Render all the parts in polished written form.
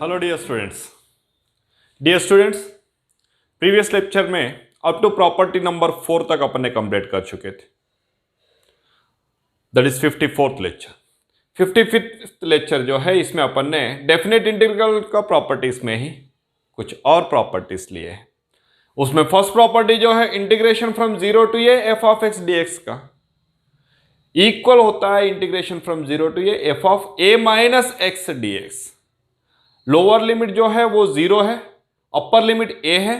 Hello dear students, previous lecture में up to property number 4 तक अपन ने कंप्लीट कर चुके थे। That is 54th lecture. 55th lecture जो है इसमें अपन ने डेफिनेट इंटीग्रल का प्रॉपर्टीज में ही कुछ और प्रॉपर्टीज लिए हैं। उसमें फर्स्ट प्रॉपर्टी जो है integration from 0 to A F of x D x का इक्वल होता है integration from 0 to A F of A minus x D X. Lower limit जो है वो 0 है, अपर लिमिट a है,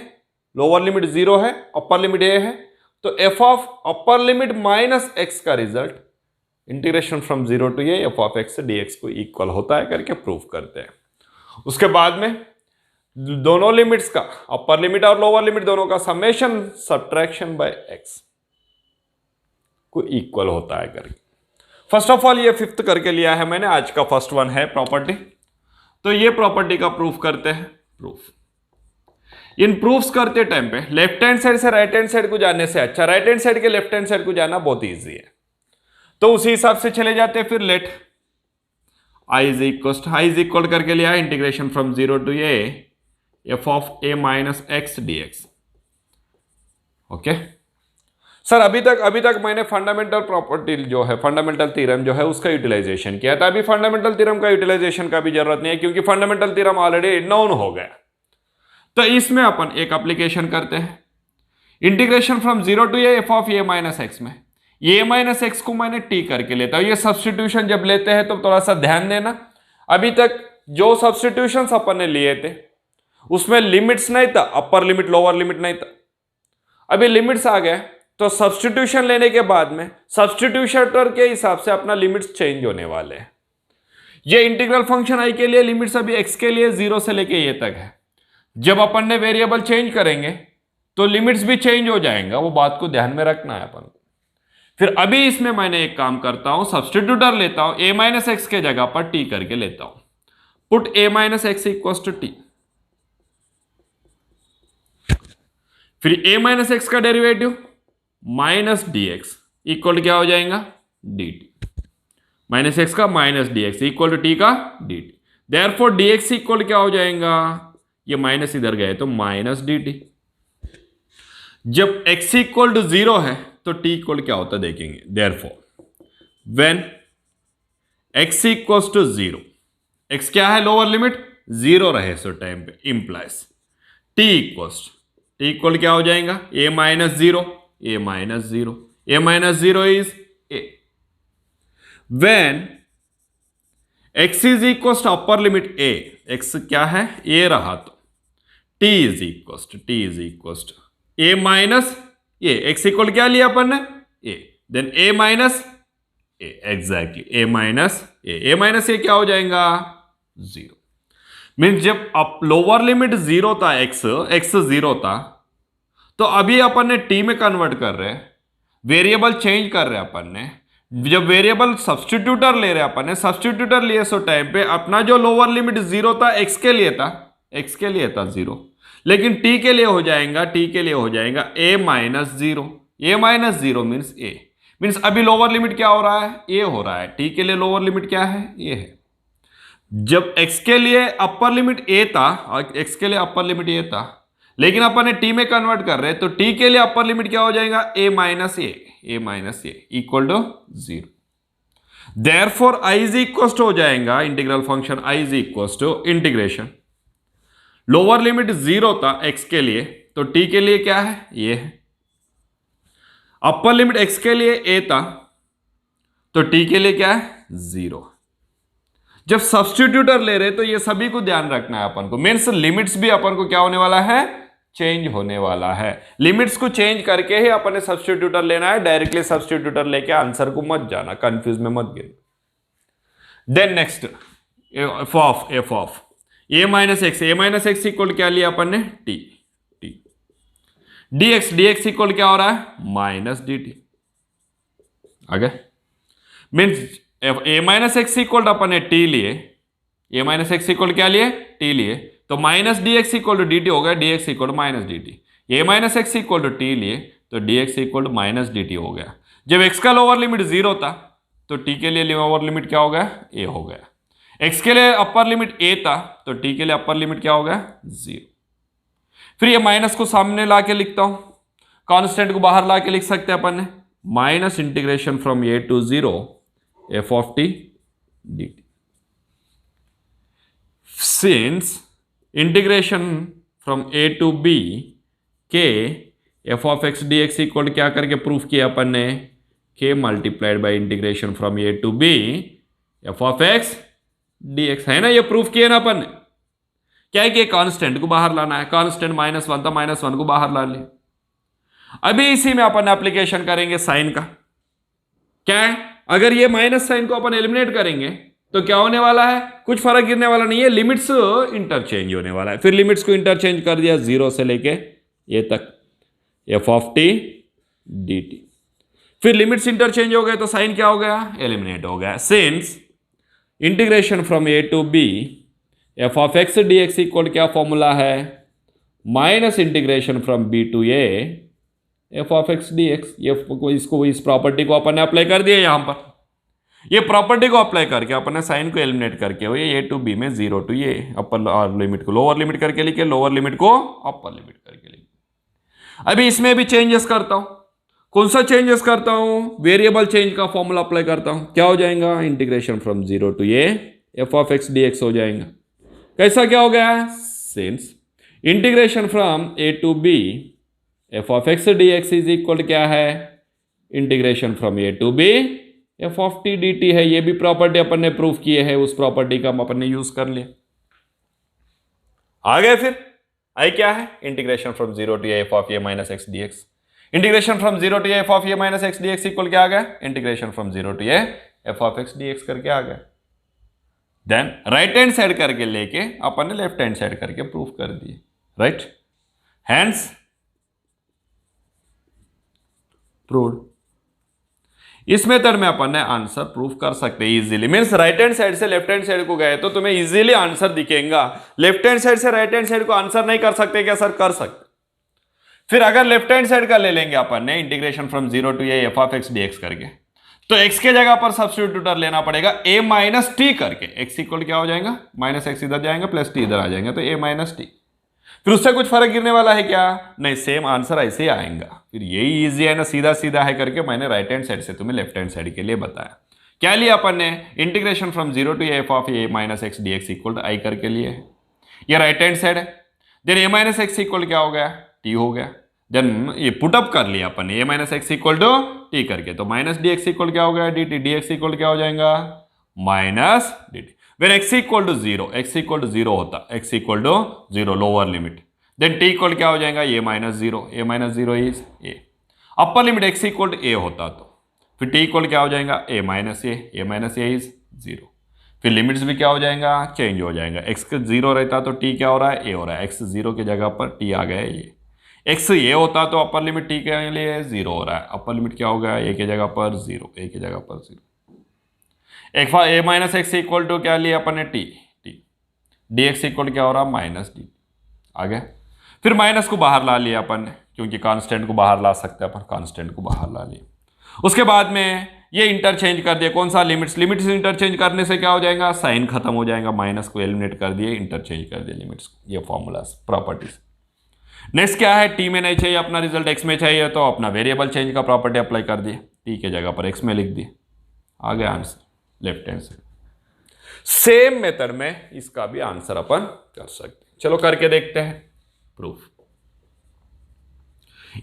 लोअर लिमिट 0 है, अपर लिमिट a है, तो f of upper limit minus x का result integration from 0 to a f of x dx को इक्वल होता है करके प्रूव करते हैं। उसके बाद में दोनों लिमिट्स का, अपर लिमिट और लोअर लिमिट दोनों का समेशन सब्ट्रैक्शन बाय x को इक्वल होता है करके। फर्स्ट ऑफ ऑल ये फिफ्थ करके लिया है मैंने, आज का फर्स्ट वन है प्रॉपर्टी। तो ये प्रॉपर्टी का प्रूफ करते हैं। प्रूफ इन प्रूफ्स करते टाइम पे लेफ्ट हैंड साइड से राइट हैंड साइड को जाने से अच्छा राइट हैंड साइड के लेफ्ट हैंड साइड को जाना बहुत इजी है, तो उसी हिसाब से चले जाते हैं। फिर लेट आई इज इक्वल करके लिया integration from 0 to A F of A minus x D x. Okay sir, अभी तक मैंने फंडामेंटल प्रॉपर्टी जो है, फंडामेंटल थ्योरम जो है उसका यूटिलाइजेशन किया था। अभी फंडामेंटल थ्योरम का यूटिलाइजेशन का भी जरूरत नहीं है क्योंकि फंडामेंटल थ्योरम ऑलरेडी नोन हो गया। तो इसमें अपन एक एप्लीकेशन करते हैं। Integration from 0 to A F of A minus x में ए माइनस एक्स को मैंने टी करके लेता हूं। ये सब्सटीट्यूशन जब लेते हैं तो थोड़ा सा ध्यान देना। अभी तक जो सब्सटीट्यूशंस अपन ने लिए थे उसमें लिमिट्स नहीं था, अपर लिमिट लोअर लिमिट नहीं था। अभी लिमिट्स आ गए तो सब्सटीट्यूशन लेने के बाद में सब्सटीट्यूशन के हिसाब से अपना लिमिट्स चेंज होने वाले हैं। ये इंटीग्रल फंक्शन आई के लिए लिमिट्स अभी एक्स के लिए 0 से लेके ये तक है। जब अपन ने वेरिएबल चेंज करेंगे तो लिमिट्स भी चेंज हो जाएंगे, वो बात को ध्यान में रखना है अपन को। फिर अभी इसमें मैंने एक काम करता हूं, सब्सटीट्यूटर लेता हूं, a माइनस एक्स के जगह पर t करके लेता हूं। Put a minus x equal to T. फिर a माइनस एक्स का derivative minus D x equal क्या हो जाएगा, डी टी। माइनस एक्स का minus D x equal to T का D T. Therefore D x equal क्या हो जाएगा, ये माइनस इधर गए तो माइनस डी टी। जब x इक्वल टू 0 है तो t इक्वल क्या होता है देखेंगे। Therefore when x equal to 0, x क्या है लोअर लिमिट 0 रहे सो टाइम पे इंप्लाइज t इक्वल क्या हो जाएगा, a minus 0 a minus 0, a minus 0 is a. When x is equals to upper limit a, x क्या है a रहा तो t is equals to a minus a, x equal क्या लिया अपन ने a, then a minus a, exactly a minus a क्या हो जाएगा 0। मीन्स जब अप लोअर लिमिट 0 था, x 0 था, तो अभी अपन ने टी में कन्वर्ट कर रहे हैं, वेरिएबल चेंज कर रहे हैं अपन ने। जब वेरिएबल सब्सटीट्यूटर ले रहे हैं अपन ने, सब्सटीट्यूटर लिए सो टाइम पे अपना जो लोअर लिमिट 0 था x के लिए था 0, लेकिन t के लिए हो जाएगा a minus 0। a minus 0 means a, means अभी लोअर लिमिट क्या हो रहा है, a हो रहा है। t के लिए लोअर लिमिट क्या है, a है। जब x के लिए अपर लिमिट a था, x के लिए अपर लिमिट a था, लेकिन अपन ने टी में कन्वर्ट कर रहे हैं तो टी के लिए अपर लिमिट क्या हो जाएगा, a minus a equal to 0। Therefore i is equal to हो जाएगा integral function i is equal to integration lower limit 0 था x के लिए, तो t के लिए क्या है, ये है। अपर लिमिट x के लिए a था तो t के लिए क्या है 0। जब सब्सटीट्यूटर ले रहे तो ये सभी को ध्यान रखना है अपन को। मीन्स लिमिट्स भी अपन को क्या होने वाला है, चेंज होने वाला है। लिमिट्स को चेंज करके ही अपन ने सब्सटीट्यूटर लेना है। डायरेक्टली सब्सटीट्यूटर लेके आंसर को मत जाना, कंफ्यूज में मत गिर। Then next f of A minus x equal क्या लिया अपन ने, टी डी एक्स इक्वल क्या हो रहा है, माइनस डी टी। आगे मीन्स ए माइनस एक्स इक्वल अपन ने टी लिए, ए माइनस एक्स इक्वल क्या लिए, टी लिए, तो minus D x equal to d t हो गया, d x equal to minus D t. A minus x equal to t लिए तो d x equal to minus D t हो गया। जब एक्स का लोअर लिमिट 0 था तो टी के लिए लोअर लिमिट क्या हो गया, ए हो गया। x के लिए अपर लिमिट a था तो t के लिए अपर लिमिट क्या हो गया 0। फिर ये माइनस को सामने ला के लिखता हूं, कांस्टेंट को बाहर ला के लिख सकते हैं अपन ने, minus integration from a to 0 f of t dt। Since integration from a to b के f of x dx equal क्या करके प्रूफ किया अपन ने, k multiplied by integration from a to b f of x dx, है ना, ये proof किया ना अपन ने। क्या है कि कांस्टेंट को बाहर लाना है, कांस्टेंट -1 था, -1 को बाहर ला लिया। अभी इसी में अपन एप्लीकेशन करेंगे साइन का। क्या है, अगर ये माइनस साइन को अपन एलिमिनेट करेंगे तो क्या होने वाला है, कुछ फर्क गिरने वाला नहीं है, लिमिट्स इंटरचेंज होने वाला है। फिर लिमिट्स को इंटरचेंज कर दिया 0 से लेके ये तक f ऑफ t dt। फिर लिमिट्स इंटरचेंज हो गए तो साइन क्या हो गया, एलिमिनेट हो गया। Since integration from a to b f of x dx equal क्या फॉर्मूला है, minus integration from b to a f of x dx। ये इसको इस प्रॉपर्टी को अपन ने अप्लाई कर दिया यहां पर, ये प्रॉपर्टी को अप्लाई करके अपन ने साइन को एलिमिनेट करके हुए a टू b में 0 टू a, अपर लिमिट को लोअर लिमिट करके लिखे, लोअर लिमिट को अपर लिमिट करके लिखे। अभी इसमें भी चेंजेस करता हूं, कौन सा चेंजेस करता हूं, वेरिएबल चेंज का फॉर्मूला अप्लाई करता हूं। क्या हो जाएगा, integration from 0 to a f of x dx हो जाएगा। कैसा क्या हो गया, since integration from a to b f of x dx is equal क्या है, integration from a to b f of t dt है। ये भी प्रॉपर्टी अपन ने प्रूफ किए है, उस प्रॉपर्टी का अपन ने यूज कर लिया। आ गए फिर आई क्या है, integration from 0 to a f of a minus x dx। Integration from 0 to a f of a minus x dx equal क्या आ गया, integration from 0 to a f of x dx करके आ गया। देन राइट हैंड साइड करके लेके अपन ने left hand side करके proof कर दिए, राइट। Hands proved. इस मेथड में अपन ने आंसर प्रूफ कर सकते हैं easily. Means right hand side से लेफ्ट हैंड साइड को गए तो तुम्हें इजीली आंसर दिखेगा। लेफ्ट हैंड साइड से राइट हैंड साइड को आंसर नहीं कर सकते क्या सर, कर सकते। फिर अगर लेफ्ट हैंड साइड का ले लेंगे अपन ने integration from 0 to a f of x dx करके, तो x के जगह पर सब्स्टिट्यूटर लेना पड़ेगा a माइनस टी करके। x इक्वल क्या हो जाएगा, माइनस एक्स इधर जाएगा प्लस टी इधर आ जाएगा, तो a माइनस टी। फिर उससे कुछ फर्क गिरने वाला है क्या, नहीं, सेम आंसर ऐसे ही आएगा। फिर यही इजी है ना, सीधा सीधा है करके मैंने राइट हैंड साइड से तुम्हें लेफ्ट हैंड साइड के लिए बताया। क्या लिया अपन ने, integration from 0 to a of a minus x dx equal to I करके लिए है, ये राइट हैंड साइड है। Then a minus x equal क्या हो गया, t हो गया। देन ये पुटअप कर लिया अपन ने a minus x equal to t करके, तो माइनस डी एक्स इक्वल क्या हो गया, dt, dx इक्वल क्या हो जाएगा, minus dt। When x equal to 0, x equal to 0 होता, x equal to 0 lower limit, then t equal क्या हो जाएगा, a minus 0, a minus 0 is a। Upper limit x equal to a होता तो फिर t इक्वल क्या हो जाएगा, a माइनस a इज 0। फिर लिमिट्स भी क्या हो जाएगा, चेंज हो जाएगा। x का 0 रहता तो t क्या हो रहा है, a हो रहा है। x 0 की जगह पर t आ गया है ये। x a होता तो अपर लिमिट t के लिए 0 हो रहा है, अपर लिमिट क्या हो गया, a की जगह पर 0, a की जगह पर 0। a minus x equal to क्या लिया अपन ने, t dx इक्वल क्या हो रहा, माइनस डी। आ गया। फिर माइनस को बाहर ला लिया अपन ने, क्योंकि कांस्टेंट को बाहर ला सकते हैं अपन, कांस्टेंट को बाहर ला लिया। उसके बाद में ये इंटरचेंज कर दिया, कौन सा, लिमिट्स। लिमिट्स इंटरचेंज करने से क्या हो जाएगा, साइन खत्म हो जाएगा, माइनस को एलिमिनेट कर दिए, इंटरचेंज कर दिया लिमिट्स को। ये फॉर्मूला प्रॉपर्टीज। नेक्स्ट क्या है, टी में नहीं चाहिए अपना रिजल्ट, एक्स में चाहिए, तो अपना वेरिएबल चेंज का प्रॉपर्टी अप्लाई कर दिए, टी के जगह पर एक्स में लिख दिए। आ गया answer left hand side. Same method में इसका भी आंसर अपन कर सकते हैं। चलो करके देखते हैं प्रूफ।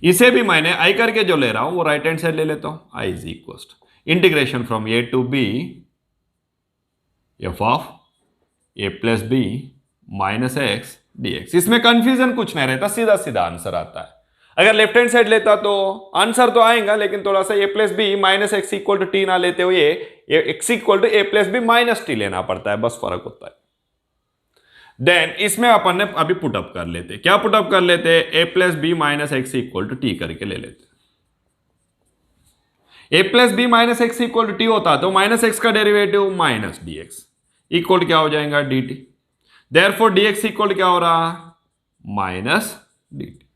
इसे भी मैंने आई करके जो ले रहा हूं वो राइट हैंड साइड ले लेता हूं। I is equal integration from a to b f of a plus b minus x dx। इसमें कंफ्यूजन कुछ नहीं रहता, सीधा सीधा आंसर आता है। अगर लेफ्ट हैंड साइड लेता तो आंसर तो आएगा, लेकिन थोड़ा सा a plus B minus x equal to t ना लेते हुए x equal to a plus B minus t लेना पड़ता है, बस फर्क होता है। देन इसमें अपन ने अभी पुटअप कर लेते, क्या पुटअप कर लेते, a plus B minus x equal to t करके ले लेते। a plus B minus x equal to t होता तो माइनस एक्स का derivative minus D x equal क्या हो जाएगा, D T. Therefore D x equal क्या हो रहा, minus D t.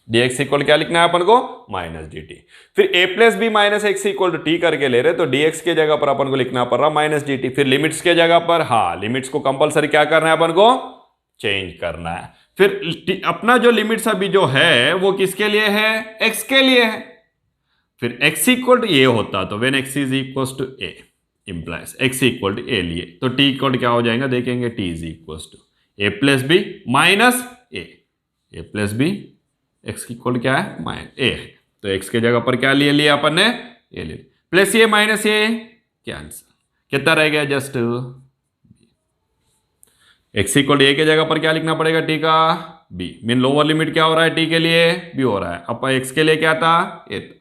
dx equal क्या लिखना है अपन को, माइनस डी टी। फिर a plus B minus x equal to t करके ले रहे तो dx के जगह पर अपन को लिखना पड़ रहा माइनस डी टी। फिर लिमिट्स के जगह पर, हाँ लिमिट्स को कंपलसरी क्या करना है अपन को, चेंज करना है। फिर अपना जो लिमिट्स अभी जो है वो किसके लिए है, x के लिए है। फिर x इक्वल टू ए होता तो when x is equal to A implies x equal to A लिए तो t इक्वल क्या हो जाएगा, देखेंगे t is equal to A plus B minus A plus B, x equal क्या है माइनस ए, तो x के जगह पर क्या लिए अपन ने, ए ले, plus A minus a cancel, कितना रह गया जस्ट x इक्वल ए के जगह पर क्या लिखना पड़ेगा, t का b, मीन लोअर लिमिट क्या हो रहा है t के लिए b हो रहा है, अब x के लिए क्या था a था।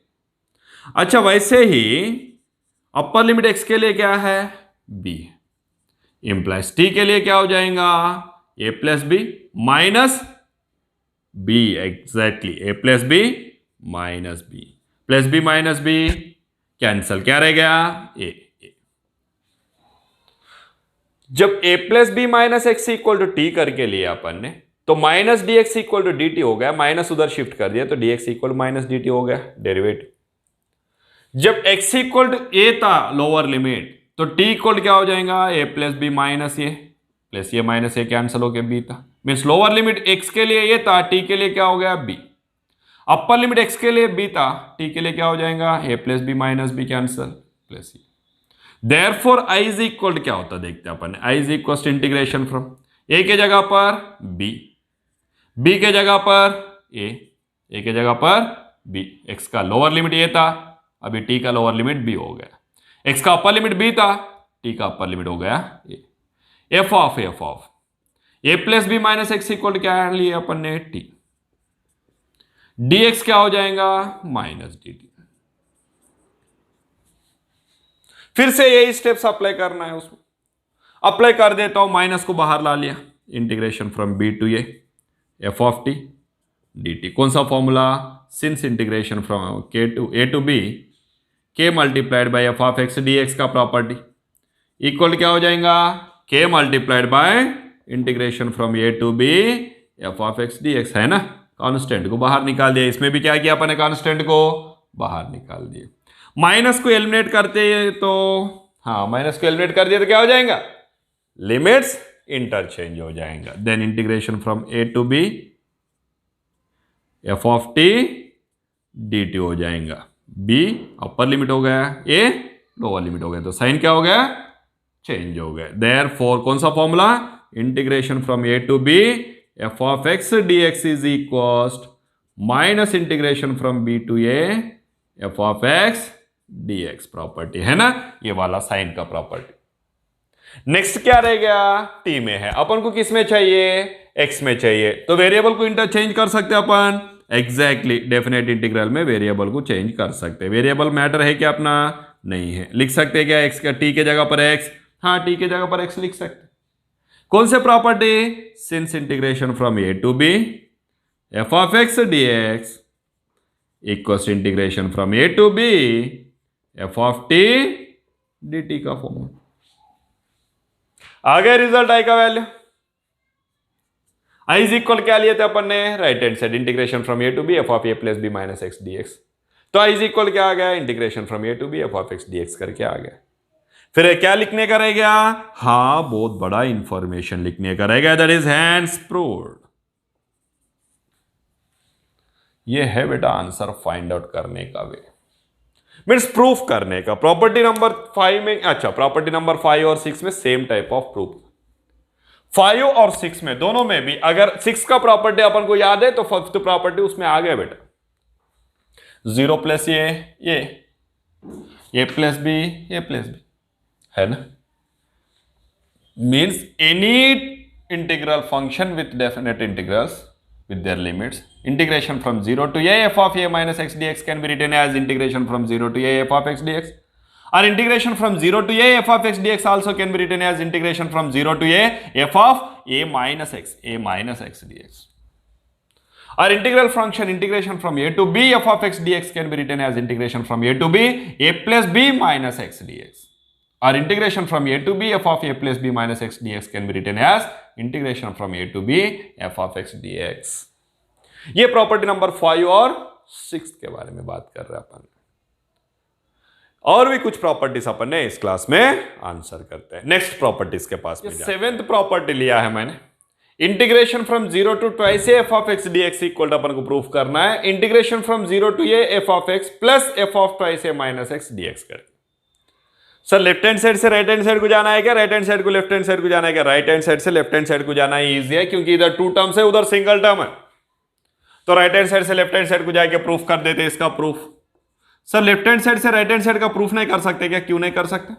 अच्छा वैसे ही अपर लिमिट x के लिए क्या है b, इंप्लाइज t के लिए क्या हो जाएगा a plus B minus b, exactly a plus B minus b, plus B minus b cancel, क्या रह गया a। जब a plus B minus x equal to t करके लिया अपन ने तो minus D x equal to d t हो गया, माइनस उधर शिफ्ट कर दिया तो d x equal minus D t हो गया डेरिवेटिव। जब x इक्वल टू ए था लोअर लिमिट तो t इक्वल क्या हो जाएगा, a plus B minus A, plus ये माइनस ए कैंसिल हो गया b था, मीन्स लोअर लिमिट x के लिए ये था, t के लिए क्या हो गया b, अपर लिमिट x के लिए b था, t के लिए क्या हो जाएगा a plus B minus b cancel plus a. Therefore i is equal क्या होता है देखते हैं अपन, i is equal integration from a के जगह पर b के जगह पर a के जगह पर b, x का लोअर लिमिट a था, अभी t का लोअर लिमिट b हो गया, x का अपर लिमिट b था, t का अपर लिमिट हो गया a, f of a plus B minus x equal क्या लिए अपन ने t, dx क्या हो जाएगा माइनस dt। फिर से यही स्टेप्स अप्लाई करना है, उसमें अप्लाई कर देता हूं, माइनस को बाहर ला लिया, integration from b to a f of t dt, कौन सा formula, since integration from k to a to b k multiplied by f of x dx का प्रॉपर्टी इक्वल क्या हो जाएगा k multiplied by integration from a to b f of x dx, है ना। Constant को बाहर निकाल दिया, इसमें भी क्या किया अपने, कांस्टेंट को बाहर निकाल दिया। माइनस को एलिमिनेट करते तो, हाँ माइनस को एलिमिनेट कर दिया तो क्या हो जाएगा, लिमिट्स इंटरचेंज हो जाएगा। Then integration from a to b f of t dt हो जाएगा, b अपर लिमिट हो गया, a लोअर लिमिट हो गया, तो साइन क्या हो गया चेंज हो गया। देयरफॉर कौन सा formula, integration from a to b f of x dx is equal minus integration from b to a f of x dx property, है ना, ये वाला साइन का प्रॉपर्टी। नेक्स्ट क्या रह गया, t में है, अपन को किस में चाहिए, x में चाहिए, तो वेरिएबल को इंटरचेंज कर सकते हैं अपन, एग्जैक्टली डेफिनेट इंटीग्रल में वेरिएबल को चेंज कर सकते हैं। वेरिएबल मैटर है क्या अपना, नहीं है, लिख सकते हैं क्या x का, t के जगह पर x, हाँ t के जगह पर x लिख सकते। कौन से property, since integration from a to b f of x dx equals integration from a to b f of t dt का फॉर्मूला आ गया, रिजल्ट i का वैल्यू। i इज इक्वल क्या लिए थे अपन ने, right hand side integration from a to b f of a plus b minus x dx, तो i इज इक्वल क्या आ गया, integration from a to b f of x dx करके आ गया। फिर क्या लिखने का रह गया, हाँ बहुत बड़ा इंफॉर्मेशन लिखने का रह गया, दैट इज हैंड्स प्रूव्ड। ये है बेटा आंसर फाइंड आउट करने का वे, मीन्स प्रूफ करने का। प्रॉपर्टी नंबर 5 में, अच्छा प्रॉपर्टी नंबर 5 और 6 में सेम टाइप ऑफ प्रूफ, 5 और 6 में दोनों में भी, अगर 6 का प्रॉपर्टी अपन को याद है तो 5th प्रॉपर्टी उसमें आ गया बेटा, 0 प्लस ये प्लस बी, ये प्लस बी, है ना, means any integral function with definite integrals with their limits, integration from 0 to a f of a minus x dx can be written as integration from 0 to a f of x dx, or integration from 0 to a f of x dx also can be written as integration from 0 to a f of a minus x dx, or integral function integration from a to b f of x dx can be written as integration from a to b a plus b minus x dx, or integration from a to b f of a plus b minus x dx can be written as integration from a to b f of x dx। ये property number 5 और 6 के बारे में बात कर रहे हैं अपन। और भी कुछ प्रॉपर्टीज अपन ने इस क्लास में आंसर करते हैं। नेक्स्ट प्रॉपर्टीज के पास में सेवेंथ प्रॉपर्टी लिया है मैंने, integration from 0 to twice A F of x D x equal to अपन को प्रूफ करना है integration from 0 to A F of x plus F of twice A minus x D x करके। Sir left hand side से right hand side को जाना है क्या, राइट हैंड साइड को लेफ्ट हैंड साइड को जाना है क्या? राइट हैंड साइड से लेफ्ट हैंड साइड को जाना ही ईजी है, क्योंकि इधर 2 टर्म्स है उधर सिंगल टर्म है। तो राइट हैंड साइड से लेफ्ट हैंड साइड को जाके प्रूफ कर देते इसका proof. Sir left hand side से राइट हैंड साइड का प्रूफ नहीं कर सकते क्या? क्यों नहीं कर सकते?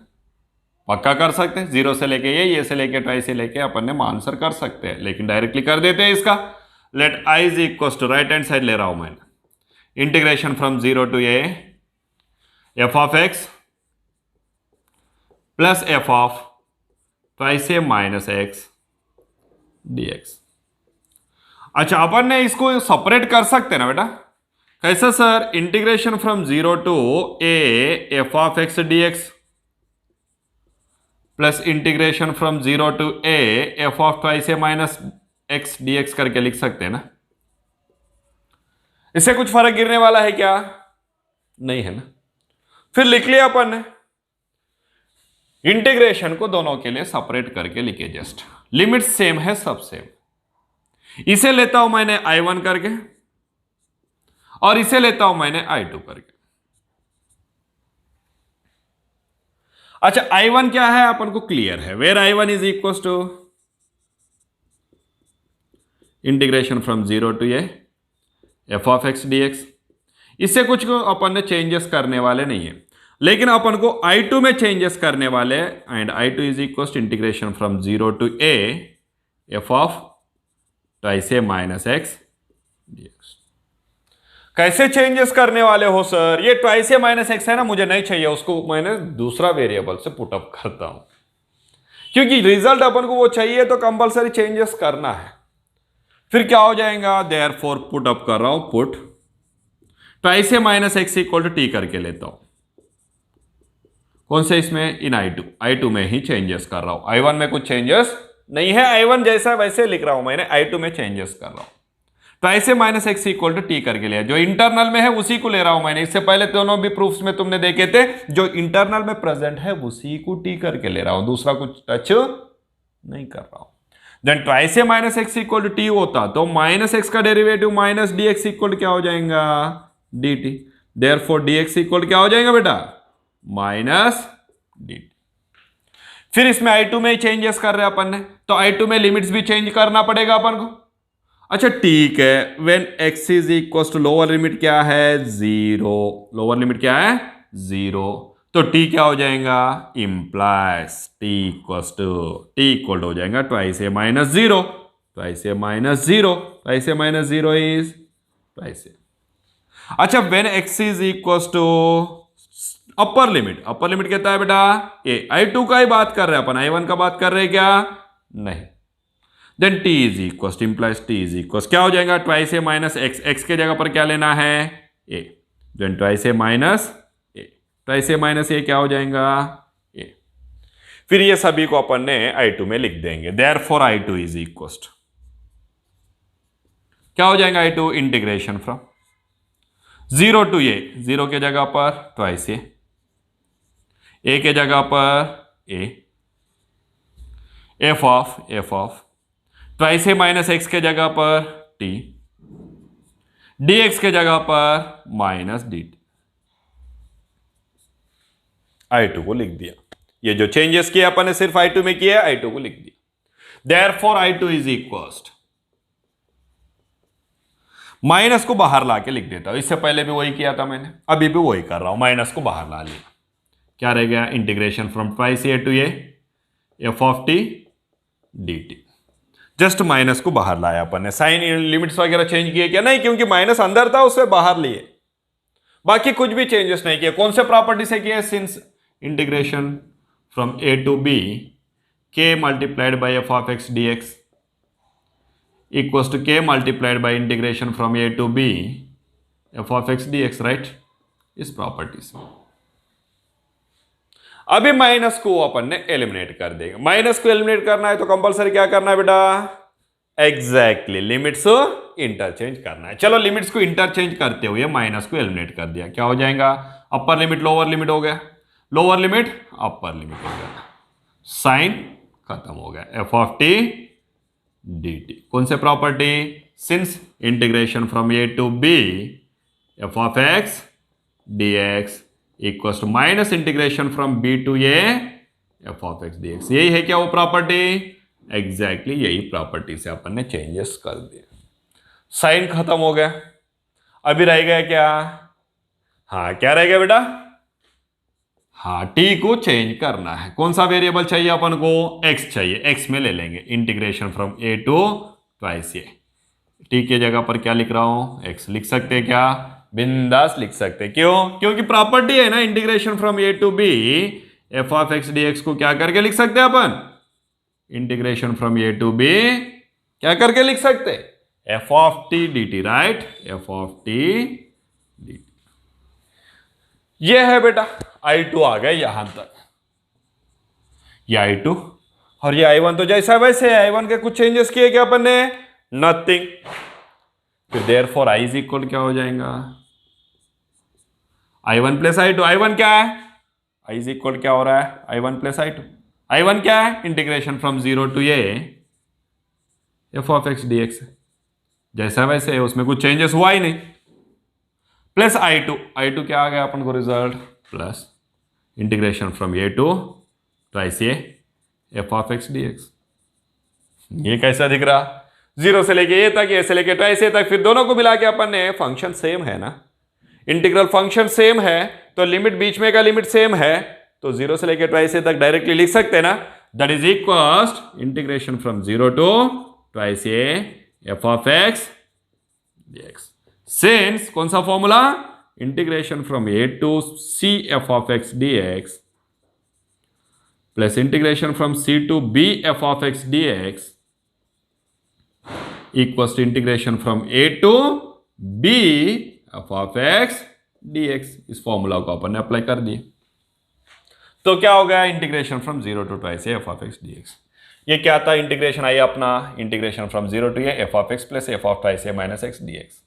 पक्का कर सकते हैं। 0 से लेके ये से लेके ट्वाइस से लेके अपन ने आंसर कर सकते हैं, लेकिन डायरेक्टली कर देते हैं इसका। Let I is equal to right hand side ले रहा हूं मैंने, integration from 0 to A F of x plus F of twice A minus x D x. अच्छा अपन ने इसको सेपरेट कर सकते हैं ना बेटा? कैसा sir? Integration from 0 to A F of x D x plus integration from 0 to A F of twice A minus x D x करके लिख सकते हैं ना? इससे कुछ फर्क गिरने वाला है क्या? नहीं है ना। फिर लिख लिया अपन ने। इंटीग्रेशन को दोनों के लिए सेपरेट करके लिखे, जस्ट लिमिट सेम है, सब सेम। इसे लेता हूं मैंने I1 करके और इसे लेता हूं मैंने I2 करके। अच्छा I1 क्या है अपन को क्लियर है, where I1 is equal to integration from 0 to A F of x D x. इससे कुछ अपन ने चेंजेस करने वाले नहीं है, लेकिन अपन को I2 में चेंजेस करने वाले, and I2 is equal to integration from 0 to A F of twice A minus x D x. कैसे चेंजेस करने वाले हो सर? ये ट्वाइस ए माइनस एक्स है ना, मुझे नहीं चाहिए, उसको मैंने दूसरा वेरिएबल से पुट अप करता हूं, क्योंकि रिजल्ट अपन को वो चाहिए तो कंपलसरी चेंजेस करना है। फिर क्या हो जाएगा? देयरफॉर पुट अप कर रहा हूं, put twice A minus x equal to t करके लेता हूं। कौन से? इसमें इन I2 में ही चेंजेस कर रहा हूं। I1 में कुछ चेंजेस नहीं है, I1 जैसा वैसे लिख रहा हूं मैंने, I2 में चेंजेस कर रहा हूं। Twice A minus x equal to t करके लिया, जो इंटरनल में है उसी को ले रहा हूं मैंने। इससे पहले दोनों भी प्रूफ्स में तुमने देखे थे, जो इंटरनल में प्रेजेंट है उसी को टी करके ले रहा हूं, दूसरा कुछ टच नहीं कर रहा हूं। Then twice A minus x equal to t होता तो माइनस एक्स का derivative minus D x equal क्या हो जाएगा? D T. Therefore D x equal क्या हो जाएगा बेटा? Minus D t. फिर इसमें I2 में चेंजेस कर रहे हैं अपन ने, तो I2 में लिमिट्स भी चेंज करना पड़ेगा अपन को। अच्छा ठीक है, when x is equal to lower limit क्या है? 0। लोअर लिमिट क्या है? 0। तो t क्या हो जाएगा? इंप्लाइज t इक्वल हो जाएगा twice A minus 0। Twice A minus 0, twice A minus 0 is twice A. अच्छा when x is equal to upper limit कहता है बेटा ए। I2 का ही बात कर रहे हैं अपन, I1 का बात कर रहे हैं क्या? नहीं। Then t is equal implies t is equal क्या हो जाएगा? ट्वाइस ए माइनस एक्स। एक्स के जगह पर क्या लेना है? a। Then twice A minus A, twice A minus A क्या हो जाएगा? a। फिर ये सभी को अपन ने I2 में लिख देंगे। देयरफॉर I2 इज इक्वल क्या हो जाएगा? I2 इंटीग्रेशन फ्रॉम 0 टू ए, 0 के जगह पर ट्वाइस ए के जगह पर A, F of twice A minus X के जगह पर टी, डी एक्स के जगह पर माइनस डी टी। I2 को लिख दिया। ये जो चेंजेस किया अपन ने सिर्फ I2 में किया है, I2 को लिख दिया। Therefore I2 is equal, minus को बाहर लाके लिख देता हूं। इससे पहले भी वही किया था मैंने, अभी भी वही कर रहा हूं, माइनस को बाहर ला लिया। क्या रह गया? Integration from twice a to A F of T D t. Just minus को बाहर लाया अपन ने। साइन लिमिट्स वगैरह चेंज किए क्या? नहीं, क्योंकि माइनस अंदर था उससे बाहर लिए, बाकी कुछ भी चेंजेस नहीं किए। कौन से प्रॉपर्टी से किए? Since integration from A to B K multiplied by F of x D x equals to K multiplied by integration from A to B F of x D X, right? इस property से अभी minus को अपन ने eliminate कर देगा। Minus को eliminate करना है तो कंपलसरी क्या करना है बेटा? एग्जैक्टली लिमिट्स इंटरचेंज करना है। चलो लिमिट्स को इंटरचेंज करते हुए माइनस को एलिमिनेट कर दिया, क्या हो जाएगा, अपर लिमिट लोअर लिमिट हो गया, लोअर लिमिट अपर लिमिट हो गया, साइन खत्म हो गया, f of T D t. कौन से property, since integration from A to B F of x D x equal to minus integration from b to A F of x D x. यही है क्या वो property, exactly यही property से अपन ने changes कर दिए, साइन खत्म हो गया। अभी रह गया क्या, हाँ क्या रह गया बेटा, हाँ टी को चेंज करना है। कौन सा वेरिएबल चाहिए अपन को, एक्स चाहिए, एक्स में ले लेंगे integration from A to twice a. T के जगह पर क्या लिख रहा हूं, एक्स लिख सकते हैं क्या, बिंदास लिख सकते हैं। क्यों, क्योंकि प्रॉपर्टी है ना integration from A to B F of x D x को क्या करके लिख सकते हैं अपन, integration from A to B क्या करके लिख सकते, F of T D T, right, F of T D T. ये है बेटा I2 आ गया यहां तक, ये I2 और ये I1 तो जैसा वैसे है, I1 के कुछ चेंजेस किए क्या अपन ने, नथिंग। फिर देयरफॉर I इज इक्वल क्या हो जाएगा, I1 प्लस I2। I1 क्या है, I इज इक्वल क्या हो रहा है, I1 प्लस I2। I1 क्या है, integration from zero to A F of x D x, जैसा वैसे है, उसमें कुछ चेंजेस हुआ ही नहीं। प्लस I2, I2 क्या आ गया अपन को result, plus integration from A to twice A F of x D x. ये कैसा दिख रहा, जीरो से लेके ए तक, ए से लेके ट्वाइस ए तक, फिर दोनों को मिला के अपन ने, फंक्शन सेम है ना, इंटीग्रल फंक्शन सेम है तो लिमिट बीच में का लिमिट सेम है, तो जीरो से लेके ट्वाइस ए तक डायरेक्टली लिख सकते हैं ना, that is equal integration from zero to twice A F of x D x. Since कौन सा formula, integration from A to c f of x D x plus integration from c to B F of x D x equals to integration from A to B F of x D x. इस formula को अपन ने apply कर दिया, तो क्या हो गया, integration from zero to twice A F of x D x. ये क्या था, इंटीग्रेशन आई अपना, integration from zero to A F of x plus F of twice A minus x D x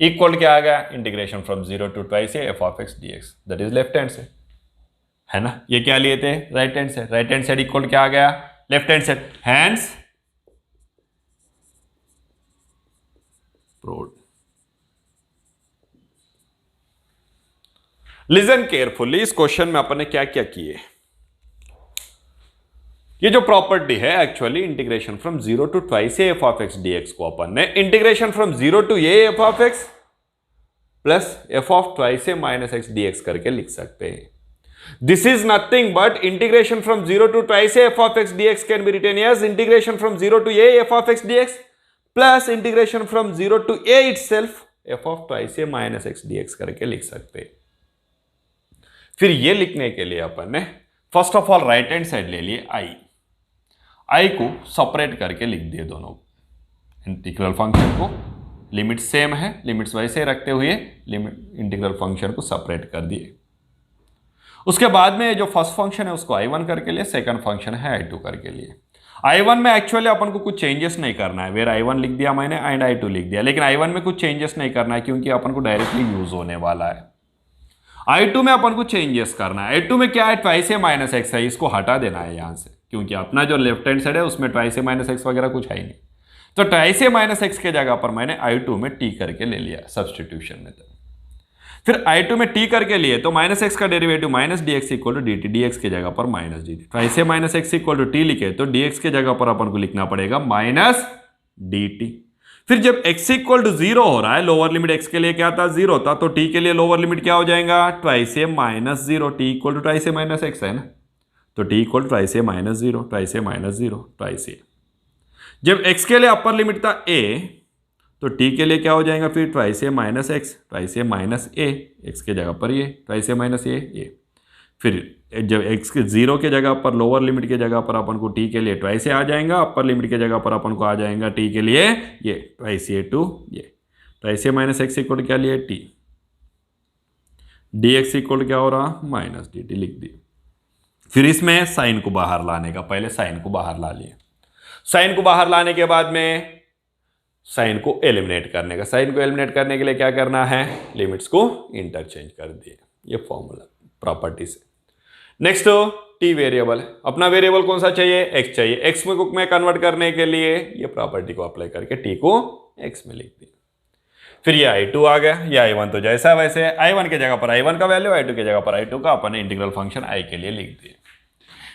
equal क्या आ गया, integration from zero to twice A F of x D x, that is left hand से, है ना। ये क्या लिए थे, राइट हैंड से, राइट हैंड साइड इक्वल क्या आ गया, left hand side, hands proved. Listen carefully, इस क्वेश्चन में अपन ने क्या क्या किए, ये जो प्रॉपर्टी है actually integration from zero to twice A F of x D x को अपन ने integration from zero to A F of x plus F of twice A minus x D x करके लिख सकते हैं। This is nothing but integration from zero to twice A F of x D x can be written as integration from zero to A F of x D x plus integration from zero to a itself f of twice A minus x D x करके लिख सकते हैं। फिर ये लिखने के लिए अपन ने first of all right hand side ले लिए आई को सेपरेट करके लिख दिए दोनों इंटीग्रल फंक्शन को, लिमिट सेम है, लिमिट्स वैसे रखते हुए लिमिट इंटीग्रल फंक्शन को सेपरेट कर दिए। उसके बाद में जो फर्स्ट फंक्शन है उसको I1 करके लिए, सेकंड फंक्शन है I2 करके लिए। I1 में एक्चुअली अपन को कुछ चेंजेस नहीं करना है, वेर I1 लिख दिया मैंने एंड I2 लिख दिया, लेकिन I1 में कुछ चेंजेस नहीं करना है क्योंकि अपन को डायरेक्टली यूज होने वाला है। I2 में अपन को चेंजेस करना है, I2 में क्या है, ट्वाइस ए माइनस एक्स है, इसको हटा देना है यहां से, क्योंकि अपना जो लेफ्ट हैंड साइड है उसमें ट्वाइस ए माइनस एक्स वगैरह कुछ है ही नहीं, तो ट्वाइस ए माइनस एक्स के जगह पर मैंने I2 में टी करके ले लिया सब्सटीट्यूशन मेथड। फिर I2 में टी करके लिए तो माइनस एक्स का derivative minus D x equal to d t, d x के जगह पर minus D t, twice A minus x equal to t लिखे तो डी एक्स के जगह पर अपन को लिखना पड़ेगा माइनस डी टी। फिर जब x इक्वल टू जीरो हो रहा है, लोअर लिमिट x के लिए क्या था, जीरो था, तो t के लिए लोअर लिमिट क्या हो जाएगा, twice A minus zero, T equal to twice A minus X है ना, तो t equal to twice A minus zero, twice A minus zero, twice A. जब x के लिए अपर लिमिट था a, तो t के लिए क्या हो जाएगा फिर ट्वाइस ए माइनस एक्स, ट्वाइस ए माइनस ए, एक्स के जगह पर ये ट्वाइस ए माइनस ए। फिर जब x के जीरो के जगह पर लोअर लिमिट के जगह पर अपन को t के लिए ट्वाइस ए आ जाएगा, अपर लिमिट के जगह पर अपन को आ जाएगा t के लिए ये ट्वाइस ए टू ये ट्वाइस ए माइनस एक्स इक्वल क्या लिए t, डी एक्स इक्वल क्या हो रहा माइनस डी टी लिख दिया। फिर इसमें साइन को बाहर लाने का, पहले साइन को बाहर ला लिए, साइन को बाहर लाने के बाद में साइन को एलिमिनेट करने का, साइन को एलिमिनेट करने के लिए क्या करना है, लिमिट्स को इंटरचेंज कर दिए, ये फॉर्मूला प्रॉपर्टी से। नेक्स्ट टी वेरिएबल है, अपना वेरिएबल कौन सा चाहिए, एक्स चाहिए, एक्स में कन्वर्ट करने के लिए ये प्रॉपर्टी को अप्लाई करके टी को एक्स में लिख दिया। फिर ये i2 आ गया, ये i1 तो जैसा वैसे है, i1 के जगह पर i1 का वैल्यू, i2 के जगह पर i2 का, अपन इंटीग्रल फंक्शन i के लिए लिख दिए।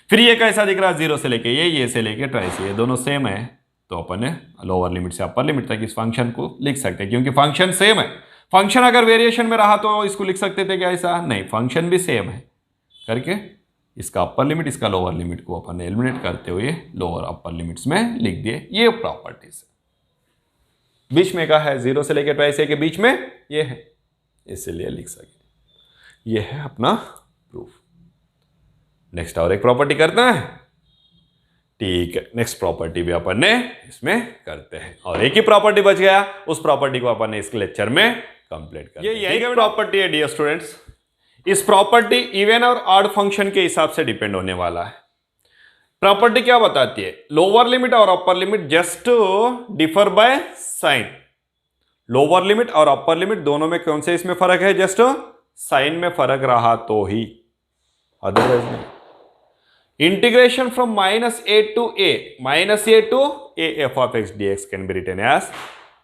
फिर ये कैसा दिख रहा है, जीरो से लेके ये से लेके ट्राइस, ये दोनों सेम है, तो अपन ने लोअर लिमिट से अपर लिमिट तक इस फंक्शन को लिख सकते हैं, क्योंकि फंक्शन सेम है। फंक्शन अगर वेरिएशन में रहा तो इसको लिख सकते थे क्या ऐसा, नहीं, फंक्शन भी सेम है करके इसका अपर लिमिट इसका लोअर लिमिट को अपन ने एलिमिनेट करते हुए लोअर अपर लिमिट्स में लिख दिए। ये प्रॉपर्टीज बीच में का है, जीरो से लेकर ट्वाइस के बीच में ये है, इसलिए लिख सके। ये है अपना प्रूफ। नेक्स्ट और एक प्रॉपर्टी करना है, ठीक है, नेक्स्ट प्रॉपर्टी भी अपन ने इसमें करते हैं, और एक ही प्रॉपर्टी बच गया, उस प्रॉपर्टी को अपन ने इस लेक्चर में कंप्लीट कर। ये यही प्रॉपर्टी है डियर स्टूडेंट्स। इस प्रॉपर्टी इवन और ऑड फंक्शन के हिसाब से डिपेंड होने वाला है। प्रॉपर्टी क्या बताती है, लोअर लिमिट और upper limit just differ by sine. Lower limit और अपर लिमिट दोनों में कौन से इसमें फर्क है, जस्ट साइन में फर्क रहा तो ही, अदरवाइज नहीं। Integration from minus A to A F of x D x can be written as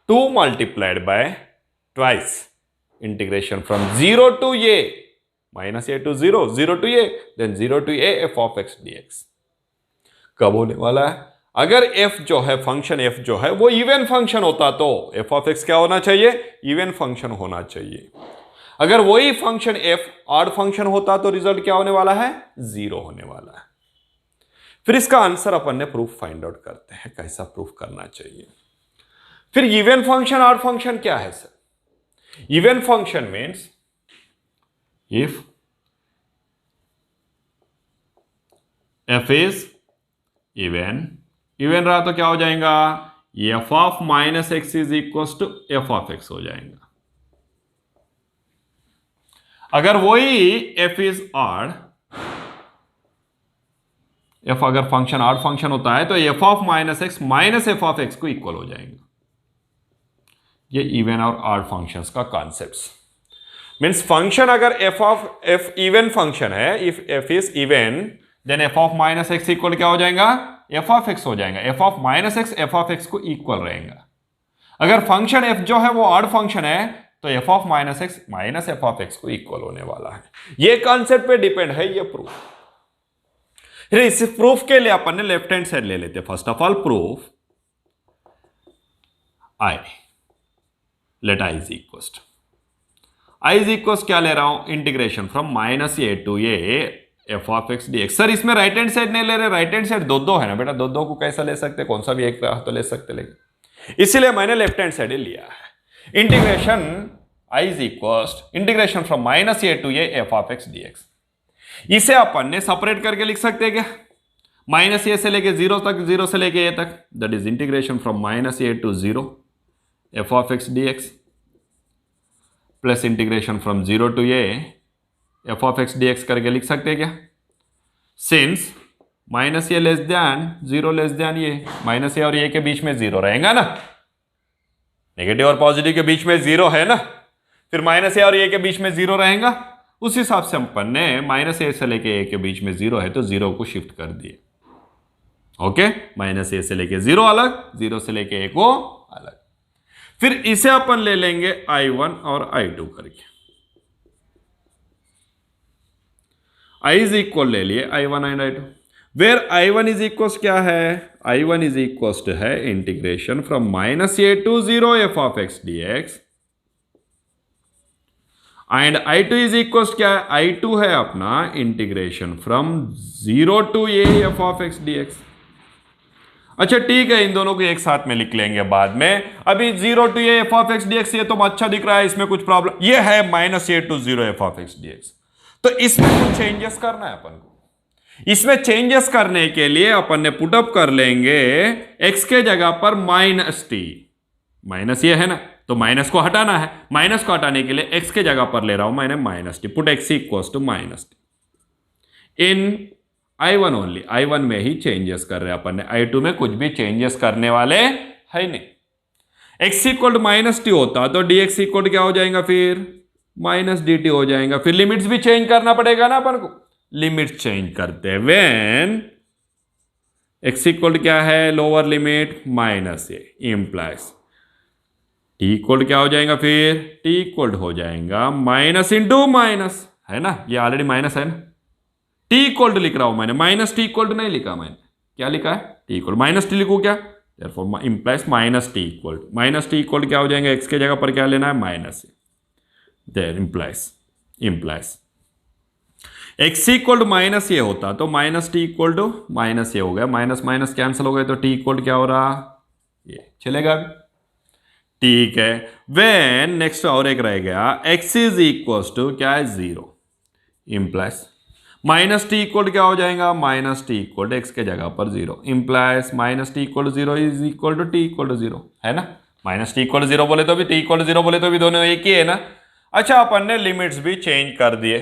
2 multiplied by twice integration from 0 to a minus A to 0, 0 to a, then 0 to a f of x D x. कब होने वाला है, अगर f जो है, function f जो है वो इवन फंक्शन होता तो f ऑफ x क्या होना चाहिए, इवन फंक्शन होना चाहिए। अगर वही फंक्शन f ऑड फंक्शन होता तो रिजल्ट क्या होने वाला है, 0 होने वाला है। फिर इसका आंसर अपन ने प्रूफ फाइंड आउट करते हैं, कैसा प्रूफ करना चाहिए। फिर इवन फंक्शन ऑड फंक्शन क्या है sir, even function means if f is even रहा तो क्या हो जाएगा, f of minus x is equal to f of x हो जाएगा। अगर वही एफ इज ऑड, एफ अगर फंक्शन ऑड फंक्शन होता है तो f of minus f of x को इक्वल हो जाएगा। ये इवन और ऑड फंक्शंस का कॉन्सेप्ट्स मीन्स फंक्शन अगर एफ इवन फंक्शन है, if f is even then f of minus x equal क्या हो जाएगा, एफ ऑफ एक्स हो जाएगा। F of minus x f of x को इक्वल रहेगा। अगर फंक्शन एफ जो है वो ऑड फंक्शन है तो f of minus x minus f of x को इक्वल होने वाला है। ये कॉन्सेप्ट पे डिपेंड है ये प्रूफ। फिर इस प्रूफ के लिए अपन ने लेफ्ट हैंड साइड ले लेते हैं। First of all proof I, let I is equal क्या ले रहा हूं, integration from minus A to A F of x D x. Sir इसमें राइट हैंड साइड नहीं ले रहे, राइट हैंड साइड दो है ना बेटा, दो को कैसा ले सकते, कौन सा भी एक रहा तो ले सकते, लेकिन इसीलिए मैंने लेफ्ट हैंड साइड लिया है। Integration I is equal integration from minus A to A F of x D x. इसे अपन ने सेपरेट करके लिख सकते हैं क्या, माइनस ए से लेके 0 तक, 0 से लेके ए तक, that is integration from minus A to 0 f of x D x plus integration from 0 to A F of x D x करके लिख सकते हैं क्या। Since minus a less than 0 less than ये, माइनस ए और a के बीच में 0 रहेगा ना, नेगेटिव और पॉजिटिव के बीच में 0 है ना, फिर माइनस ए और ए के बीच में 0 रहेगा। उस हिसाब से अपन ने माइनस ए से लेके ए के बीच में 0 है तो 0 को शिफ्ट कर दिए। ओके, माइनस ए से लेके 0 अलग, 0 से लेके ए को अलग। फिर इसे अपन ले लेंगे I1 और I2 करके। I इज इक्वल ले लिए I1 and I2, where I1 is equal क्या है, I1 इज इक्वल है integration from minus A to 0 f of x D x and I2 is equal क्या है, I2 है अपना integration from 0 to A F of x D x. अच्छा ठीक है, इन दोनों को एक साथ में लिख लेंगे बाद में। अभी 0 to A F of x D x ये तो अच्छा दिख रहा है, इसमें कुछ प्रॉब्लम, ये है minus A to 0 f of x D x, तो इसमें कुछ चेंजेस करना है अपन को। इसमें चेंजेस करने के लिए अपन ने पुटअप कर लेंगे x के जगह पर माइनस टी, माइनस ये है ना तो माइनस को हटाना है, माइनस को हटाने के लिए x के जगह पर ले रहा हूं मैंने minus t, put x equals to minus t in I1 only, I1 में ही चेंजेस कर रहे हैं अपन ने, I2 में कुछ भी चेंजेस करने वाले है नहीं। x equal to minus t होता तो dx इक्वल क्या हो जाएगा फिर माइनस डी टी हो जाएगा। फिर लिमिट्स भी चेंज करना पड़ेगा ना अपन को, लिमिट चेंज करते हैं व्हेन x इक्वल क्या है लोअर लिमिट माइनस ए इंप्लाइज टी इक्वल क्या हो जाएगा फिर टी इक्वल हो जाएगा माइनस इंटू माइनस, है ना, ये ऑलरेडी माइनस है ना, टी इक्वल लिख रहा हूं मैंने, माइनस टी इक्वल नहीं लिखा मैंने, क्या लिखा है टी इक्वल, माइनस टी लिखू क्या, therefore implies minus T equal, minus T equal क्या हो जाएगा एक्स के जगह पर क्या लेना है minus, there implies x equal minus ये होता तो minus T equal to minus ये हो गया, माइनस माइनस कैंसिल हो गए तो टी इक्वल क्या हो रहा ये चलेगा अभी, ठीक है। व्हेन नेक्स्ट और एक रह गया x इज इक्वल टू क्या है zero implies minus T equal क्या हो जाएगा माइनस टी इक्वल एक्स के जगह पर zero implies minus T equal zero is equal to t equal zero, है ना, माइनस टी इक्वल जीरो बोले तो भी टी इक्वल जीरो बोले तो भी दोनों एक ही है ना। अच्छा अपन ने लिमिट्स भी चेंज कर दिए,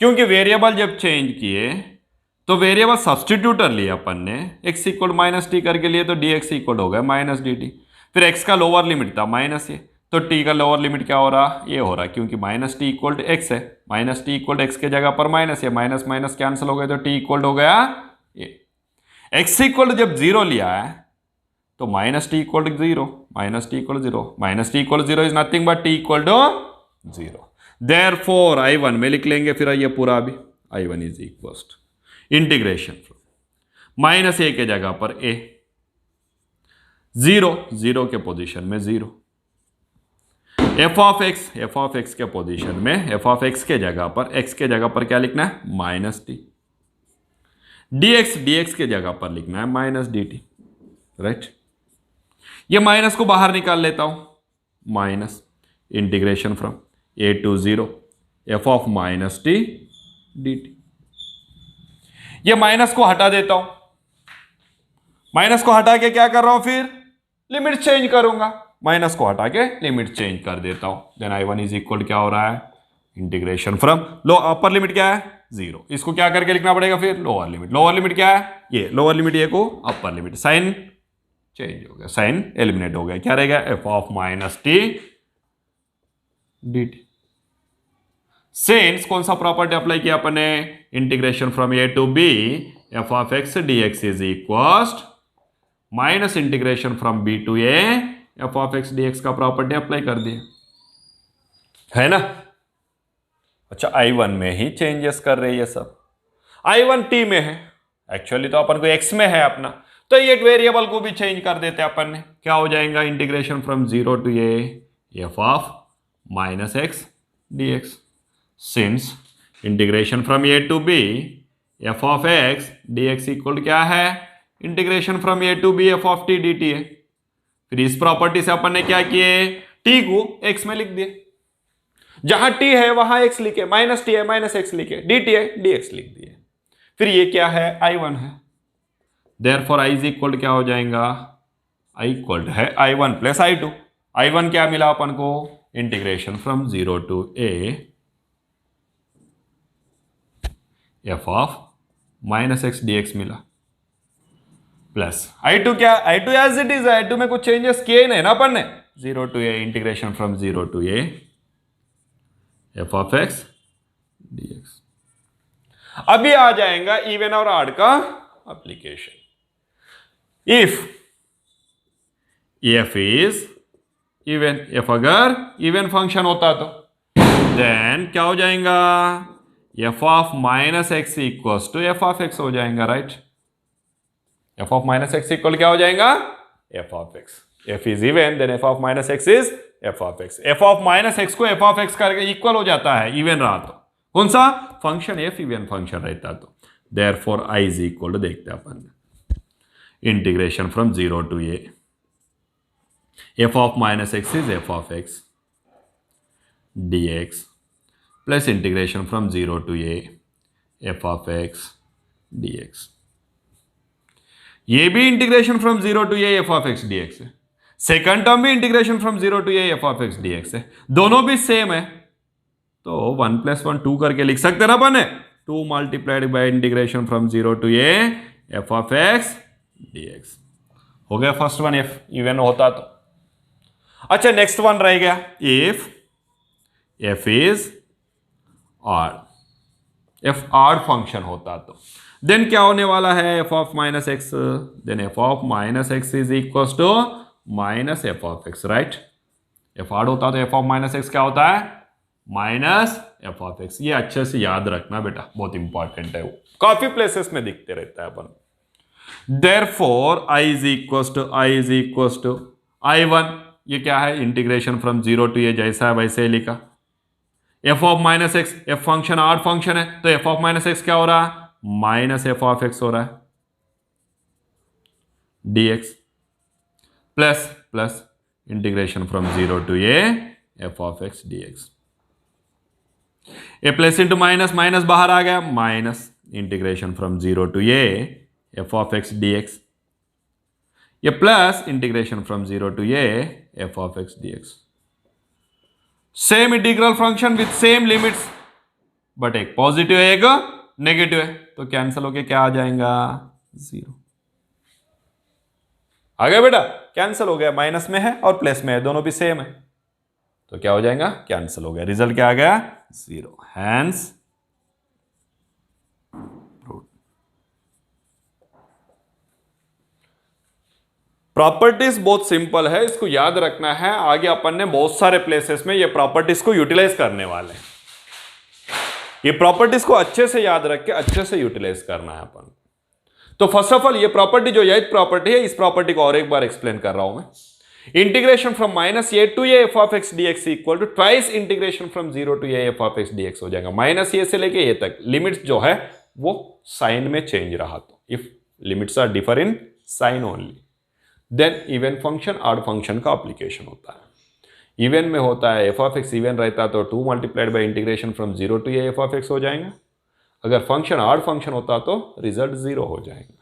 क्योंकि वेरिएबल जब चेंज किए तो वेरिएबल सब्सटीट्यूटर लिया अपन ने, x इक्वल माइनस टी करके लिए तो dx इक्वल हो गया माइनस डी टी, फिर x का लोअर लिमिट था माइनस ये, तो t का लोअर लिमिट क्या हो रहा ये हो रहा, क्योंकि minus T equal to x है, माइनस टी इक्वल एक्स के जगह पर माइनस है, माइनस माइनस कैंसिल हो गए तो t इक्वल हो गया ये, x इक्वल जब जीरो लिया है तो minus T equal zero, minus T equal zero, minus T equal zero is nothing but T equal to zero, therefore I1 में लिख लेंगे फिर ये पूरा अभी I1 is equal integration minus A के जगह पर ए, जीरो जीरो के पोजीशन में जीरो, एफ ऑफ एक्स के पोजीशन में एफ ऑफ एक्स के जगह पर एक्स के जगह पर क्या लिखना है माइनस टी, dx के जगह पर लिखना है माइनस डी टी, राइट। ये माइनस को बाहर निकाल लेता हूं, minus integration from A to zero F of minus t D T, ये माइनस को हटा देता हूं, माइनस को हटा के क्या कर रहा हूं फिर लिमिट चेंज करूंगा, माइनस को हटा के लिमिट चेंज कर देता हूं, देन I1 इज इक्वल क्या हो रहा है integration from low upper limit क्या है जीरो, इसको क्या करके लिखना पड़ेगा फिर लोअर लिमिट क्या है ये लोअर लिमिट ये को अपर लिमिट, साइन चेंज हो गया, साइन एलिमिनेट हो गया, क्या रहेगा f of minus t D t. Since कौन सा प्रॉपर्टी अप्लाई किया अपन ने integration from A to B F of x D x is equal minus integration from b to A F of x D x का property apply कर दिया, है ना। अच्छा I1 में ही चेंजेस कर रहे हैं ये सब, I1 t में है, एक्चुअली तो अपन को x में है अपना, तो ये वेरिएबल को भी चेंज कर देते हैं अपन ने, क्या हो जाएगा integration from zero to A F of minus x D x, since integration from A to B F of x D x equal क्या है integration from A to B F of T D t है। फिर इस property से अपन ने क्या किए t को x में लिख दिए, जहां t है वहां x लिखे, माइनस टी है माइनस एक्स लिखे, dt है dx लिख दिए, फिर ये क्या है I1 है, देयरफॉर I इज इक्वल क्या हो जाएगा I इक्वल है I1 प्लस I2, I1 क्या मिला अपन को integration from zero to A F of minus x D x मिला, प्लस I2 क्या I2 as it is, I2 में कुछ चेंजेस किए नहीं ना अपन ने, zero to a integration from zero to A F of x D x. अभी आ जाएगा इवन और ऑड का application, if is even, f अगर इवन फंक्शन होता तो देन क्या हो जाएगा f of minus x equal to f of x हो जाएगा, right. F of minus x equal क्या हो जाएगा f of x, f is even then f of minus x is F of x, f of minus x को F of x करके equal हो जाता है इवन रहा तो, कौन सा फंक्शन एफ इवन फंक्शन रहता तो, therefore I is equal to देखते हैं अपन integration from zero to A F of minus x is F of x D x plus integration from zero to A F of x D x, ये भी integration from zero to A F of x D X है, second term भी integration from zero to A F of x D X है, दोनों भी same है, तो 1 + 1 2 करके लिख सकते ना अपन, 2 multiplied by integration from 0 to A F of x dx। हो गया फर्स्ट वन, एफ इवन होता तो। अच्छा नेक्स्ट वन रह गया, if f is odd, f odd function होता तो देन क्या होने वाला है, f of minus x, then f of minus x is equal to minus f of x, right. F odd होता तो एफ ऑफ माइनस एक्स क्या होता है, माइनस एफ ऑफ एक्स। ये अच्छे से याद रखना बेटा, बहुत इंपॉर्टेंट है, वो काफी प्लेसेस में दिखते रहता है अपन। Therefore I is equal to I1, ये क्या है, इंटीग्रेशन फ्रॉम 0 टू ए जैसा है वैसे ही लिखा। F of minus x, F function odd function है तो एफ ऑफ माइनस एक्स क्या हो रहा है, माइनस एफ ऑफ एक्स हो रहा है dx, plus plus integration from 0 to A F of x dx। A plus into minus, minus बाहर आ गया, minus integration from 0 to A F of x dx, ये plus integration from 0 to A F of x dx। Same integral function with same limits, but एक positive है एक negative है, तो cancel होके क्या आ जाएगा, 0 आ गया बेटा, कैंसिल हो गया, माइनस में है और प्लस में है, दोनों भी सेम है, तो क्या हो जाएगा, कैंसिल हो गया, रिजल्ट क्या आ गया, 0। हैंस प्रॉपर्टीज बहुत सिंपल है, इसको याद रखना है, आगे अपन ने बहुत सारे प्लेसेस में ये प्रॉपर्टीज को यूटिलाइज करने वाले हैं। ये प्रॉपर्टीज को अच्छे से याद रख के अच्छे से यूटिलाइज करना है अपन। तो फर्स्ट ऑफ ऑल ये प्रॉपर्टी जो ये प्रॉपर्टी है, इस प्रॉपर्टी को और एक बार एक्सप्लेन कर रहा हूं मैं। Integration from minus A to A F of x dx equal to twice integration from 0 to A F of x dx हो जाएगा। माइनस ए से लेके ए तक लिमिट्स जो है वो साइन में चेंज रहा तो, if limits are differ in sign only, then even function odd function का एप्लीकेशन होता है। इवन में होता है एफ ऑफ एक्स इवन रहता तो 2 multiplied by integration from 0 to A F of x हो जाएगा। अगर फंक्शन ऑड फंक्शन होता तो रिजल्ट 0 हो जाएगा।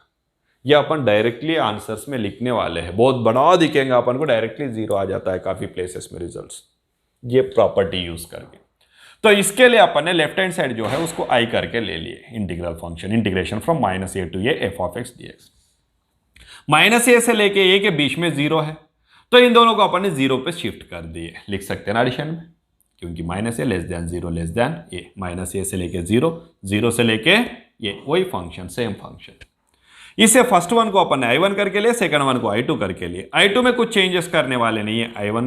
ये अपन डायरेक्टली आंसर्स में लिखने वाले हैं, बहुत बड़ा दिखेंगे अपन को, डायरेक्टली 0 आ जाता है काफी प्लेसेस में रिजल्ट्स, ये प्रॉपर्टी यूज करके। तो इसके लिए अपन ने लेफ्ट हैंड साइड जो है उसको आई करके ले लिए, integral function integration from minus A to A F of x dx। Minus A से लेके ए के बीच में 0 है, तो इन दोनों को अपन ने 0 पे शिफ्ट कर दिए, लिख सकते हैं ना एडिशन में, क्योंकि minus a less than 0 less than A, minus A से लेके 0, 0 से लेके ये वही फंक्शन, सेम फंक्शन। इसे फर्स्ट वन को अपन ने I1 करके लिए, सेकंड वन को I2 करके लिए। I2 में कुछ चेंजेस करने वाले नहीं है, I1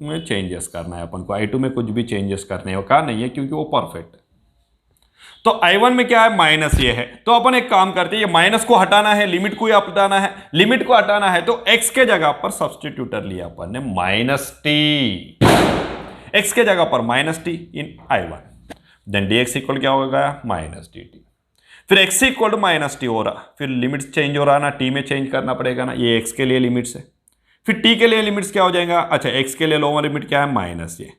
में चेंजेस करना है अपन को, I2 में कुछ भी चेंजेस करने का नहीं है क्योंकि वो परफेक्ट है। तो I1 में क्या है, माइनस ये है, तो अपन एक काम करते हैं, ये माइनस को हटाना है, लिमिट को हटाना है, लिमिट को हटाना है तो x के जगह पर सब्स्टिट्यूटर लिया अपन ने माइनस टी, x के जगह पर minus t in I1, then dx equal क्या होगा, माइनस dt। फिर x equal to minus t हो रहा, फिर लिमिट्स चेंज हो रहा ना, t में चेंज करना पड़ेगा ना, ये x के लिए लिमिट्स है, फिर t के लिए लिमिट्स क्या हो जाएगा, अच्छा x के लिए लोअर लिमिट क्या है, माइनस ये,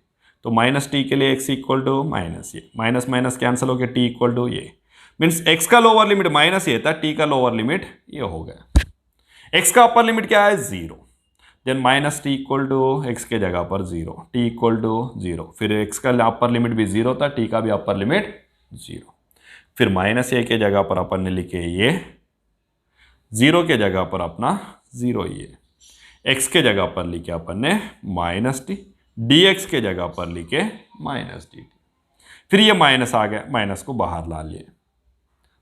तो माइनस टी के लिए x इक्वल टू माइनस ये, माइनस माइनस कैंसिल हो गया, t इक्वल टू ये, मीन्स x का लोअर लिमिट माइनस ये था, t का लोअर लिमिट ये हो गया। x का अपर लिमिट क्या है, 0, then minus T equal to x के जगह पर 0, t इक्वल टू 0, फिर x का अपर लिमिट भी 0 था, t का भी अपर लिमिट 0, फिर माइनस ए के जगह पर अपन ने लिखे ये, 0 के जगह पर अपना 0 ये, x के जगह पर लिखे अपन ने माइनस टी, dx के जगह पर लिखे माइनस dt, फिर ये माइनस आ गया, माइनस को बाहर ला लिए,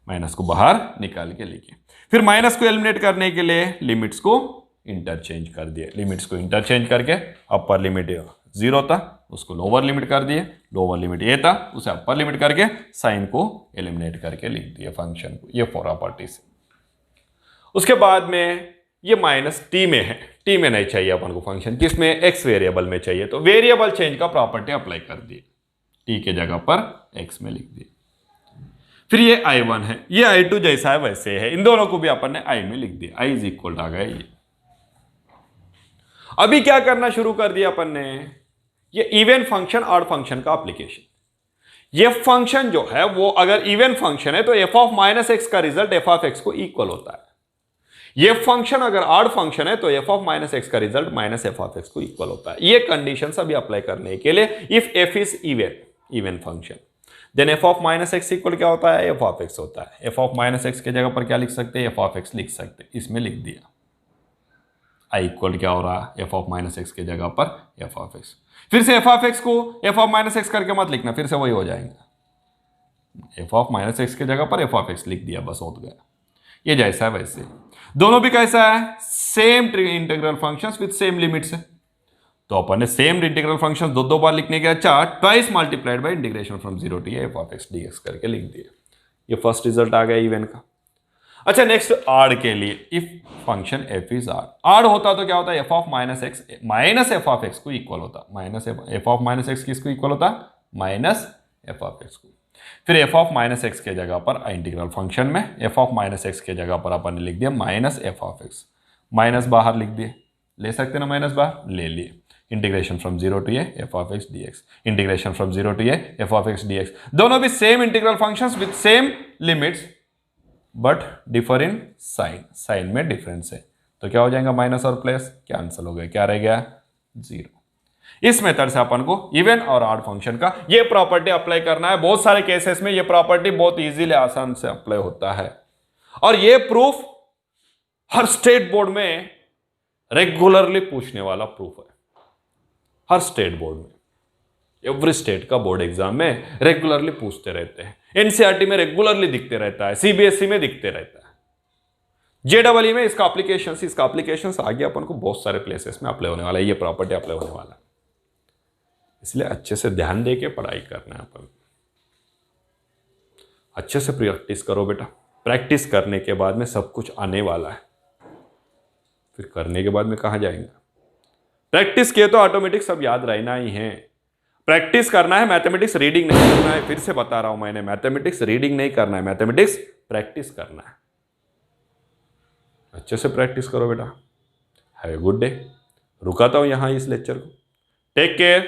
माइनस को बाहर निकाल के लिखे, फिर माइनस को एलिमिनेट करने के लिए लिमिट्स को इंटरचेंज कर दिए, लिमिट्स को इंटरचेंज करके अपर लिमिट 0 था उसको लोअर लिमिट कर दिए, लोअर लिमिट ए था उसे अपर लिमिट करके साइन को एलिमिनेट करके लिख दिए फंक्शन को, ये प्रॉपर्टी से। उसके बाद में ये माइनस टी में है, टी में नहीं चाहिए अपन को फंक्शन, किसमें, एक्स वेरिएबल में चाहिए, तो वेरिएबल चेंज का प्रॉपर्टी अप्लाई कर दिए, टी के जगह पर एक्स में लिख दिए। फिर ये I1 है, ये I2 जैसा है वैसे है, इन दोनों को भी अपन ने I में लिख दिया, I इज इक्वल आ गया ये। अभी क्या करना शुरू कर दिया अपन ने, ये इवन फंक्शन ऑड फंक्शन का एप्लीकेशन। ये फंक्शन जो है वो अगर इवन फंक्शन है तो एफ ऑफ माइनस एक्स का रिजल्ट एफ ऑफ एक्स को इक्वल होता है। ये फंक्शन अगर ऑड फंक्शन है तो एफ ऑफ माइनस एक्स का result minus f of x को इक्वल होता है। ये कंडीशन अभी अप्लाई करने के लिए if f is even function, then f of minus x equal क्या होता है, एफ ऑफ एक्स होता है। एफ ऑफ माइनस एक्स के जगह पर क्या लिख सकते हैं, एफ ऑफ एक्स लिख सकते हैं, इसमें लिख दिया। आई इक्वल क्या हो रहा है, एफ ऑफ माइनस एक्स के जगह पर एफ ऑफ एक्स। फिर से एफ ऑफ एक्स को एफ ऑफ माइनस एक्स करके मत लिखना, फिर से वही हो जाएगा। एफ ऑफ माइनस एक्स के जगह पर एफ ऑफ एक्स लिख दिया, बस हो गया। ये जैसा है वैसे दोनों भी कैसा है, same integral functions with same limits है। तो अपन ने सेम इंटीग्रल फंक्शंस दो बार लिखने के अच्छा twice multiplied by integration from 0 to f of x d x करके लिख दिया। ये फर्स्ट रिजल्ट आ गया इवन का। अच्छा नेक्स्ट आड़ के लिए, इफ फंक्शन एफ इज आड़ होता तो क्या होता है, f of minus x minus f of x को इक्वल होता, minus f of minus x किसको इक्वल होता, माइनस एफ ऑफ एक्स को। फिर एफ ऑफ माइनस एक्स के जगह पर इंटीग्रल फंक्शन में एफ ऑफ माइनस एक्स के जगह पर अपन ने लिख दिया minus f of x, minus बाहर लिख दिए, ले सकते ना माइनस बाहर, ले लिए। Integration from 0 to f of x d x, integration from 0 to f of x d x, दोनों भी same integral functions with same limits but differ in sign, sign में डिफरेंस है। तो क्या हो जाएगा, माइनस और प्लस कैंसिल हो गए, क्या रह गया, 0। इस मेथड से अपन को इवन और ऑड फंक्शन का ये प्रॉपर्टी अप्लाई करना है। बहुत सारे केसेस में ये प्रॉपर्टी बहुत इजीली आसान से अप्लाई होता है, और ये प्रूफ हर स्टेट बोर्ड में रेगुलरली पूछने वाला प्रूफ है। हर स्टेट बोर्ड में, एवरी स्टेट का बोर्ड एग्जाम में रेगुलरली पूछते रहते हैं, एनसीईआरटी में रेगुलरली दिखते रहता है, सीबीएसई में दिखते रहता है, जेडबलई में इसका एप्लीकेशन आगे अपन को बहुत सारे प्लेसेस में अप्लाई होने वाला है, ये प्रॉपर्टी अप्लाई होने वाला है। इसलिए अच्छे से ध्यान दे के पढ़ाई करना है अपन, अच्छे से प्रैक्टिस करो बेटा। प्रैक्टिस करने के बाद में सब कुछ आने वाला है, फिर करने के बाद में कहाँ जाएंगे। प्रैक्टिस किए तो ऑटोमेटिक सब याद रहना ही है। प्रैक्टिस करना है, मैथमेटिक्स रीडिंग नहीं करना है, फिर से बता रहा हूं मैंने, मैथमेटिक्स रीडिंग नहीं करना है, मैथमेटिक्स प्रैक्टिस करना है। अच्छे से प्रैक्टिस करो बेटा। Have a good day. रुकाता हूं यहां इस लेक्चर को। Take care.